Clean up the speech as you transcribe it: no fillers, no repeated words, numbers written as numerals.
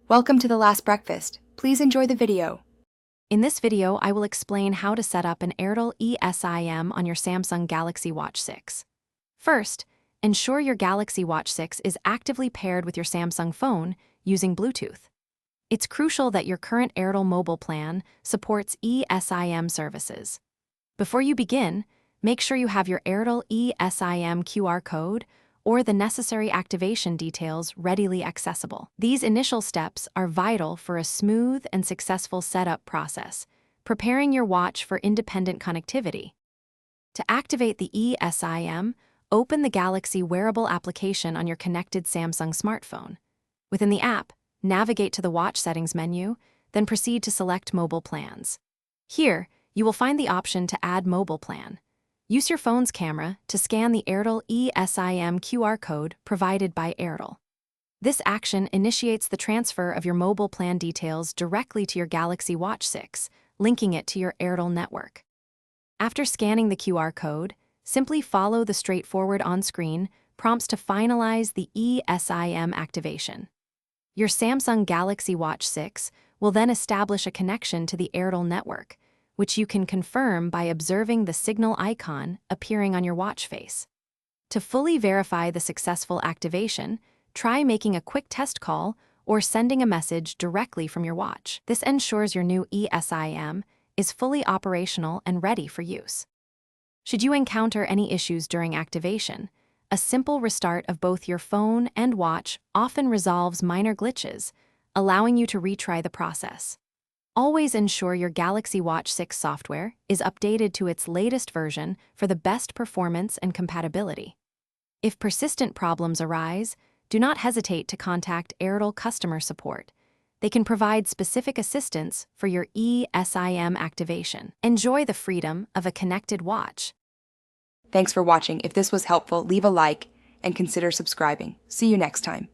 Welcome to The Last Breakfast. Please enjoy the video. In this video, I will explain how to set up an Airtel eSIM on your Samsung Galaxy Watch 6. First, ensure your Galaxy Watch 6 is actively paired with your Samsung phone using Bluetooth. It's crucial that your current Airtel mobile plan supports eSIM services. Before you begin, make sure you have your Airtel eSIM QR code or the necessary activation details readily accessible. These initial steps are vital for a smooth and successful setup process, preparing your watch for independent connectivity. To activate the eSIM, open the Galaxy wearable application on your connected Samsung smartphone. Within the app, navigate to the watch settings menu, then proceed to select mobile plans. Here, you will find the option to add mobile plan. Use your phone's camera to scan the Airtel eSIM QR code provided by Airtel. This action initiates the transfer of your mobile plan details directly to your Galaxy Watch 6, linking it to your Airtel network. After scanning the QR code, simply follow the straightforward on-screen prompts to finalize the eSIM activation. Your Samsung Galaxy Watch 6 will then establish a connection to the Airtel network, which you can confirm by observing the signal icon appearing on your watch face. To fully verify the successful activation, try making a quick test call or sending a message directly from your watch. This ensures your new eSIM is fully operational and ready for use. Should you encounter any issues during activation, a simple restart of both your phone and watch often resolves minor glitches, allowing you to retry the process. Always ensure your Galaxy Watch 6 software is updated to its latest version for the best performance and compatibility. If persistent problems arise, do not hesitate to contact Airtel customer support. They can provide specific assistance for your eSIM activation. Enjoy the freedom of a connected watch. Thanks for watching. If this was helpful, leave a like and consider subscribing. See you next time.